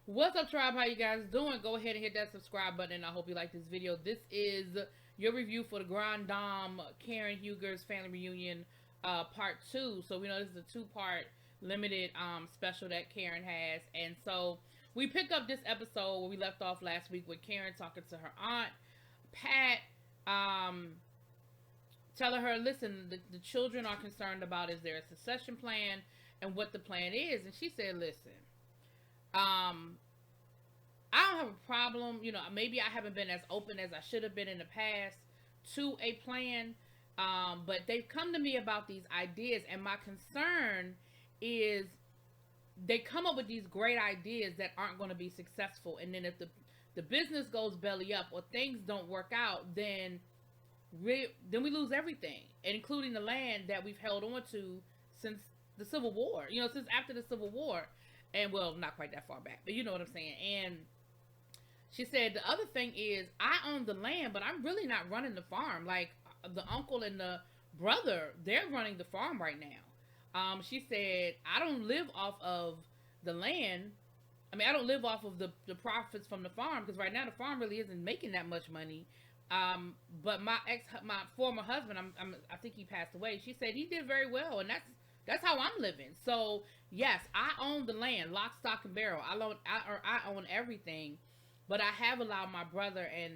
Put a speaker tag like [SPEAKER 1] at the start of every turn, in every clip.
[SPEAKER 1] What's up, tribe? How you guys doing? Go ahead and hit that subscribe button. I hope you like this video. This is your review for the Grand Dame Karen Huger's family reunion, part 2. So we know this is a 2-part limited special that Karen has, and so we pick up this episode where we left off last week with Karen talking to her aunt Pat, telling her, listen, the children are concerned about is there a succession plan and what the plan is, and she said, listen. Um, I don't have a problem. Maybe I haven't been as open as I should have been in the past to a plan. But they've come to me about these ideas, and my concern is they come up with these great ideas that aren't going to be successful. And then if the business goes belly up or things don't work out, then we lose everything, including the land that we've held on to since the Civil War. Since after the Civil War, and well, not quite that far back, but you know what I'm saying. And she said the other thing is I own the land, but I'm really not running the farm. Like the uncle and the brother, they're running the farm right now. She said I don't live off of the land. I mean, I don't live off of the profits from the farm because right now the farm really isn't making that much money. But my former husband, I think he passed away. She said he did very well, and that's how I'm living. So yes, I own the land, lock, stock, and barrel. I own everything, but I have allowed my brother and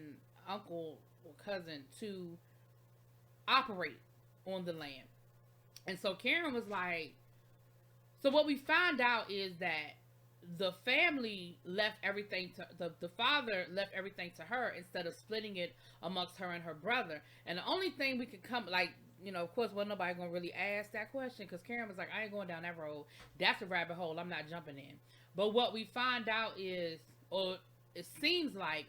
[SPEAKER 1] uncle or cousin to operate on the land. And so Karen was like, so what we found out is that the family left everything to the father left everything to her instead of splitting it amongst her and her brother. And the only thing we could come, like, of course, wasn't nobody gonna really ask that question because Karen was like, I ain't going down that road. That's a rabbit hole. I'm not jumping in. But what we find out is, or it seems like,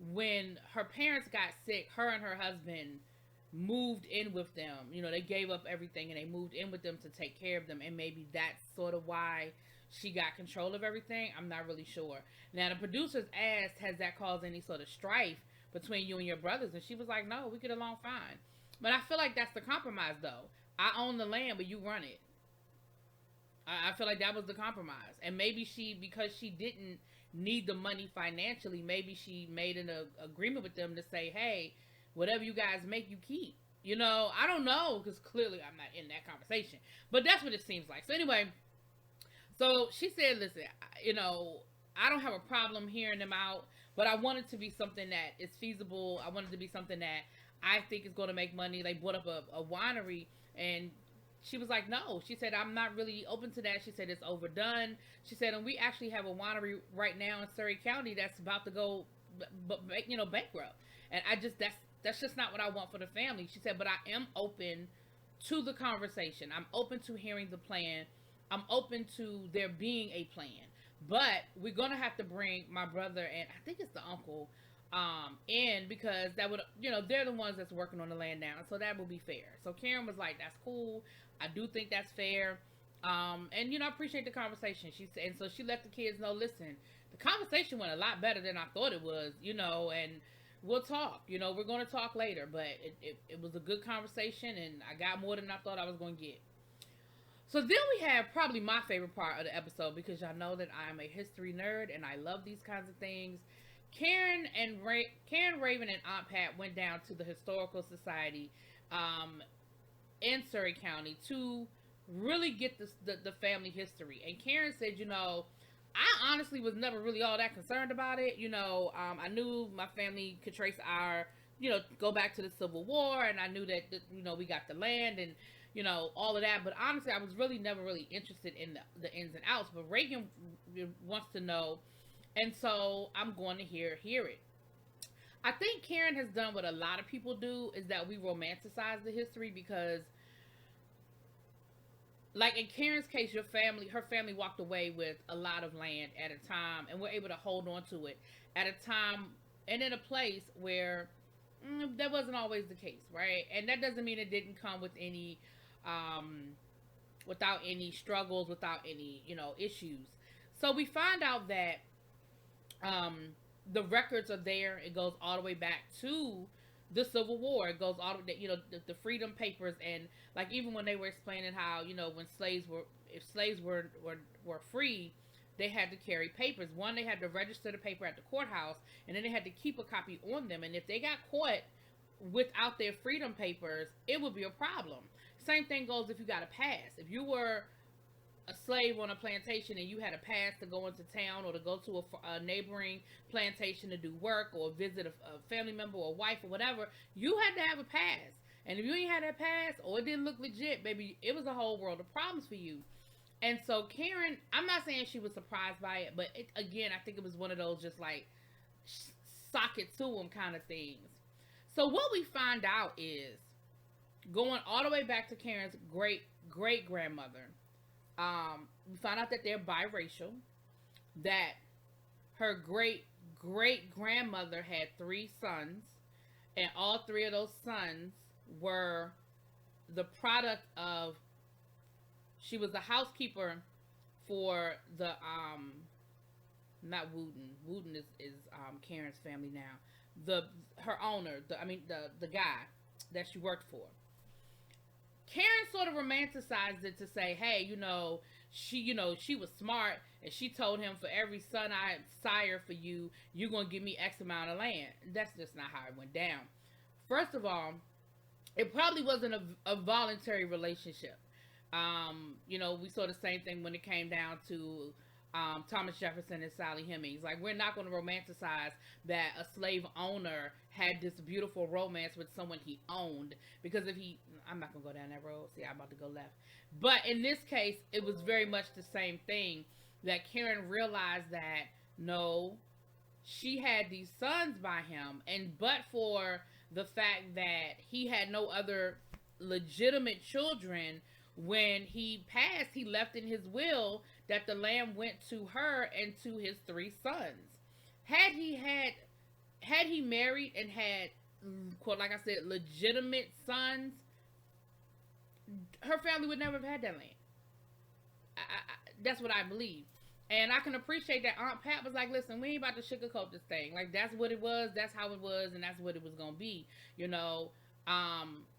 [SPEAKER 1] when her parents got sick, her and her husband moved in with them. They gave up everything and they moved in with them to take care of them. And maybe that's sort of why she got control of everything. I'm not really sure. Now, the producers asked, has that caused any sort of strife between you and your brothers? And she was like, no, we get along fine. But I feel like that's the compromise, though. I own the land, but you run it. I feel like that was the compromise. And maybe because she didn't need the money financially, maybe she made an agreement with them to say, hey, whatever you guys make, you keep. I don't know, because clearly I'm not in that conversation. But that's what it seems like. So anyway, so she said, listen, I don't have a problem hearing them out, but I want it to be something that is feasible. I want it to be something that I think is going to make money. They bought up a winery, and she was like, no. She said, I'm not really open to that. She said, it's overdone. She said, and we actually have a winery right now in Surrey County that's about to go, bankrupt. And that's just not what I want for the family. She said, but I am open to the conversation. I'm open to hearing the plan. I'm open to there being a plan. But we're going to have to bring my brother and I think it's the uncle in because that would, they're the ones that's working on the land now. So that would be fair. So Karen was like, that's cool. I do think that's fair. And, I appreciate the conversation. She said, and so she let the kids know, listen, the conversation went a lot better than I thought it was, and we'll talk. We're going to talk later. But it was a good conversation, and I got more than I thought I was going to get. So then we have probably my favorite part of the episode because y'all know that I'm a history nerd and I love these kinds of things. Karen, Raven, and Aunt Pat went down to the Historical Society in Surrey County to really get the family history. And Karen said, I honestly was never really all that concerned about it. I knew my family could trace our, go back to the Civil War, and I knew that, we got the land and, all of that. But honestly, I was really never really interested in the ins and outs. But Reagan wants to know, and so I'm going to hear it. I think Karen has done what a lot of people do, is that we romanticize the history because, like in Karen's case, her family walked away with a lot of land at a time, and we're able to hold on to it at a time and in a place where that wasn't always the case, right? And that doesn't mean it didn't come with any, without any struggles, without any, issues. So we find out that the records are there. It goes all the way back to the Civil War. It goes all the way, the Freedom Papers, and like even when they were explaining how, when if slaves were free, they had to carry papers. One, they had to register the paper at the courthouse, and then they had to keep a copy on them. And if they got caught without their freedom papers, it would be a problem. Same thing goes if you got a pass. If you were a slave on a plantation and you had a pass to go into town or to go to a neighboring plantation to do work or visit a family member or a wife or whatever, you had to have a pass. And if you ain't had that pass or it didn't look legit, baby, it was a whole world of problems for you. And so Karen, I'm not saying she was surprised by it, but again, I think it was one of those just like sock it to them kind of things. So what we find out is, going all the way back to Karen's great grandmother, we found out that they're biracial, that her great grandmother had 3 sons, and all 3 of those sons were the product of, she was the housekeeper for the not Wooten. Wooten is Karen's family now. Her owner, the guy that she worked for. Karen sort of romanticized it to say, hey, she was smart, and she told him, for every son I sire for you, you're going to give me X amount of land. That's just not how it went down. First of all, it probably wasn't a voluntary relationship. We saw the same thing when it came down to Thomas Jefferson and Sally Hemings. Like, we're not going to romanticize that a slave owner had this beautiful romance with someone he owned, because I'm not going to go down that road. See, I'm about to go left. But in this case, it was very much the same thing, that Karen realized that, no, she had these sons by him, but for the fact that he had no other legitimate children, when he passed, he left in his will that the land went to her and to his 3 sons. Had he married and had, quote, like I said, legitimate sons, her family would never have had that land. That's what I believe. And I can appreciate that Aunt Pat was like, listen, we ain't about to sugarcoat this thing. Like, that's what it was, that's how it was, and that's what it was going to be.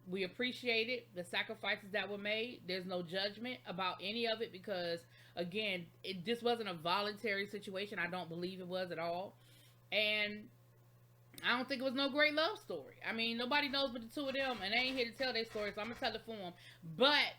[SPEAKER 1] We appreciate it, the sacrifices that were made. There's no judgment about any of it, because, again, it just wasn't a voluntary situation. I don't believe it was at all. And I don't think it was no great love story. I mean, nobody knows but the 2 of them, and they ain't here to tell their story, so I'm going to tell it for them. But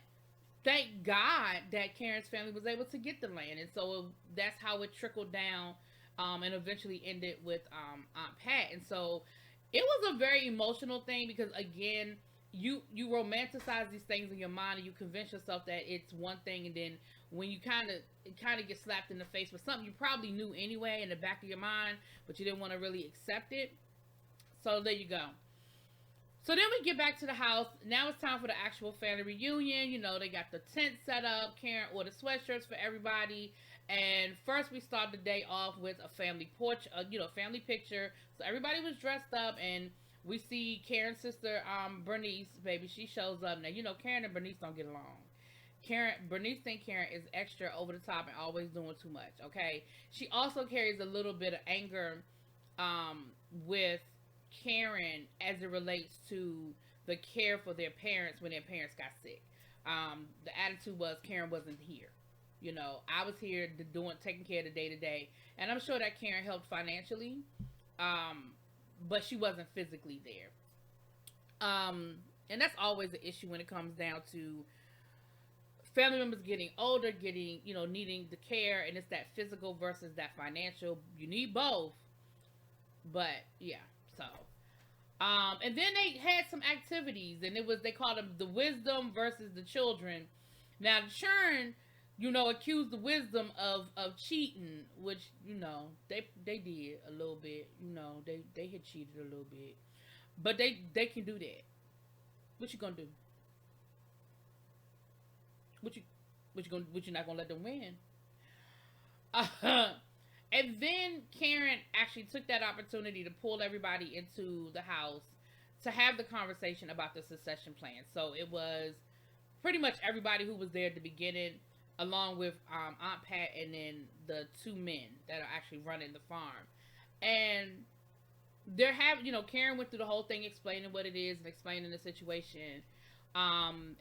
[SPEAKER 1] thank God that Karen's family was able to get the land. And so that's how it trickled down, and eventually ended with Aunt Pat. And so it was a very emotional thing, because, again, you romanticize these things in your mind, and you convince yourself that it's one thing, and then when you kind of get slapped in the face with something you probably knew anyway in the back of your mind, but you didn't want to really accept it. So there you go. So then we get back to the house. Now it's time for the actual family reunion. They got the tent set up. Karen ordered sweatshirts for everybody. And first we start the day off with a family porch, family picture. So everybody was dressed up, and we see Karen's sister, Bernice, baby. She shows up. Now, Karen and Bernice don't get along. Bernice thinks Karen is extra over the top and always doing too much, okay? She also carries a little bit of anger with Karen as it relates to the care for their parents when their parents got sick. The attitude was Karen wasn't here. I was here taking care of the day-to-day. And I'm sure that Karen helped financially, but she wasn't physically there. And that's always an issue when it comes down to family members getting older, needing the care, and it's that physical versus that financial. You need both. But yeah, so and then they had some activities, and they called them the wisdom versus the children. Now the children, accused the wisdom of cheating, which they did a little bit. They had cheated a little bit, but they can do that. What you gonna do? What you not gonna let them win? And then Karen actually took that opportunity to pull everybody into the house to have the conversation about the succession plan. So it was pretty much everybody who was there at the beginning, along with Aunt Pat, and then the 2 men that are actually running the farm. And Karen went through the whole thing explaining what it is and explaining the situation. And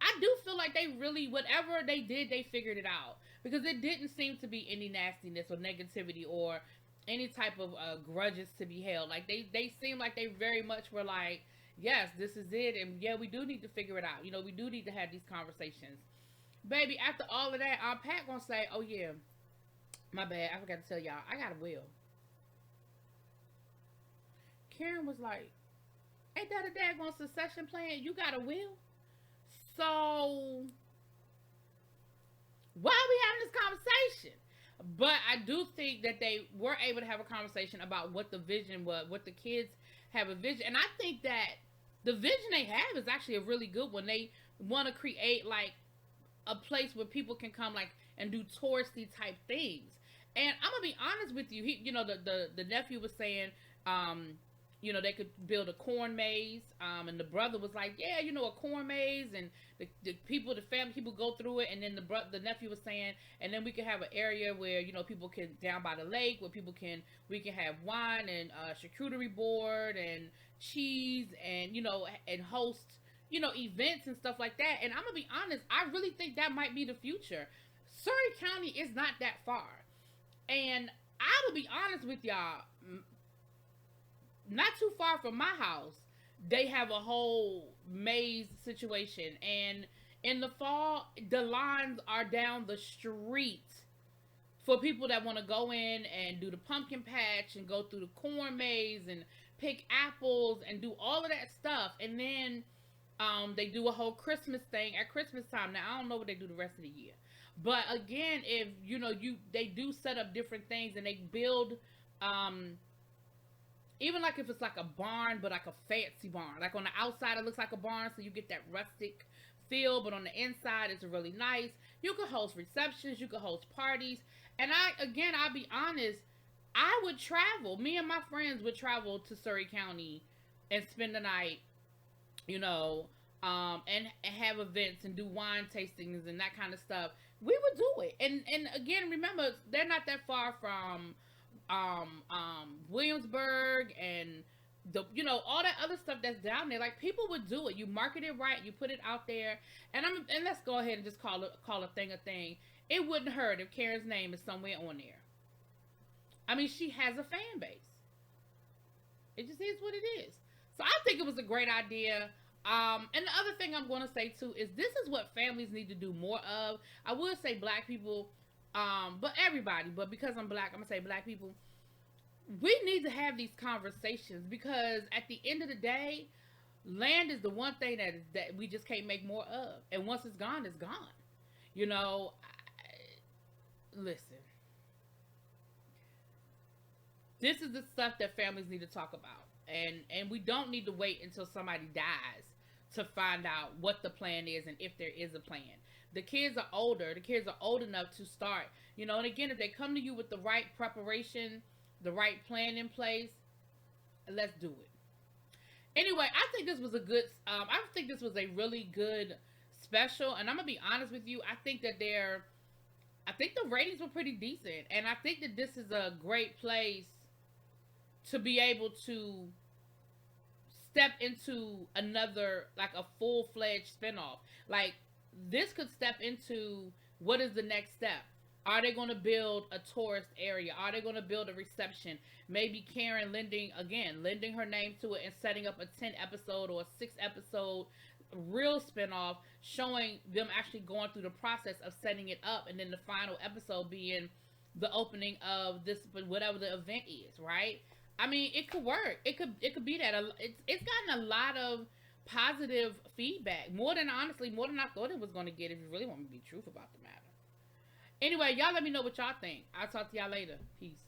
[SPEAKER 1] I do feel like they really, whatever they did, they figured it out. because it didn't seem to be any nastiness or negativity or any type of grudges to be held. Like they seem like they very much were like, yes, this is it, and yeah, we do need to figure it out. You know, we do need to have these conversations. Baby, after all of that, Pat gonna say, oh yeah, my bad, I forgot to tell y'all, I got a will. Karen was like, ain't that a daggone succession plan? You got a will? So why are we having this conversation? But I do think that they were able to have a conversation about what the vision was, what the kids have a vision. And I think that the vision they have is actually a really good one. They want to create like a place where people can come like and do touristy type things. And I'm gonna be honest with you, he, you know, the nephew was saying, you know, they could build a corn maze, and the brother was like, yeah, you know, a corn maze, and the people, the family people go through it, and then the nephew was saying, and then we could have an area where, you know, people can, down by the lake, where we can have wine and charcuterie board and cheese, and, you know, and host, you know, events and stuff like that. And I'm gonna be honest, I really think that might be the future. Surrey County is not that far, and I will be honest with y'all, not too far from my house, they have a whole maze situation. And in the fall, the lines are down the street for people that want to go in and do the pumpkin patch and go through the corn maze and pick apples and do all of that stuff. And then they do a whole Christmas thing at Christmas time. Now, I don't know what they do the rest of the year. But again, if, you know, they do set up different things, and they build, even like if it's like a barn, but like a fancy barn. Like on the outside, it looks like a barn, so you get that rustic feel, but on the inside, it's really nice. You could host receptions, you could host parties. And I'll be honest, I would travel. Me and my friends would travel to Surrey County and spend the night, you know, and have events and do wine tastings and that kind of stuff. We would do it. And again, remember, they're not that far from Williamsburg and the, you know, all that other stuff that's down there. Like, people would do it. You market it right, you put it out there, and let's go ahead and just call a thing a thing. It wouldn't hurt if Karen's name is somewhere on there. I mean, she has a fan base. It just is what it is. So I think it was a great idea. And the other thing I'm going to say too is this is what families need to do more of. I would say black people, but everybody, but because I'm black, I'm gonna say black people. We need to have these conversations, because at the end of the day, land is the one thing that we just can't make more of. And once it's gone, it's gone. You know, listen. This is the stuff that families need to talk about. And we don't need to wait until somebody dies to find out what the plan is and if there is a plan. The kids are older. The kids are old enough to start. You know, and again, if they come to you with the right preparation, the right plan in place, let's do it. Anyway, I think this was a really good special. And I'm going to be honest with you. I think the ratings were pretty decent. And I think that this is a great place to be able to step into another, like a full-fledged spinoff. Like, this could step into, what is the next step? Are they going to build a tourist area? Are they going to build a reception? Maybe Karen lending her name to it and setting up a 10-episode or a 6-episode real spinoff, showing them actually going through the process of setting it up, and then the final episode being the opening of this, whatever the event is, right? I mean, it could work. It could be that. It's gotten a lot of positive feedback. More than I thought it was going to get, if you really want me to be truthful about the matter. Anyway, y'all let me know what y'all think. I'll talk to y'all later. Peace.